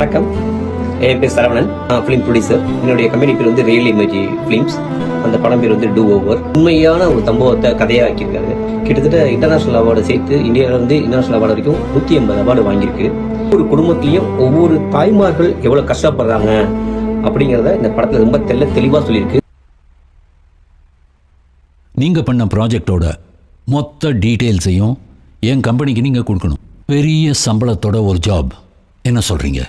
வணக்கம், என் பேர் சரவணன். நான் ஃபிலிம் ப்ரொடியூசர். என்னுடைய கம்பெனி பேர் வந்து ரியல் இமேஜ் ஃபிலிம்ஸ். அந்த படம் பேர் வந்து டூ ஓவர். உண்மையான ஒரு சம்பவத்தை கதையாக ஆக்கியிருக்காரு. கிட்டத்தட்ட இன்டர்நேஷனல் அவார்டு சேர்த்து இந்தியாவிலேருந்து இன்டர்நேஷனல் அவார்டு வரைக்கும் 150 அவார்டு வாங்கியிருக்கு. ஒவ்வொரு குடும்பத்திலையும் ஒவ்வொரு தாய்மார்கள் எவ்வளோ கஷ்டப்படுறாங்க அப்படிங்கிறத இந்த படத்தில் ரொம்ப தெளிவாக சொல்லியிருக்கு. நீங்கள் பண்ண ப்ராஜெக்டோட மொத்த டீட்டெயில்ஸையும் என் கம்பெனிக்கு நீங்கள் கொடுக்கணும். பெரிய சம்பளத்தோட ஒரு ஜாப். என்ன சொல்கிறீங்க?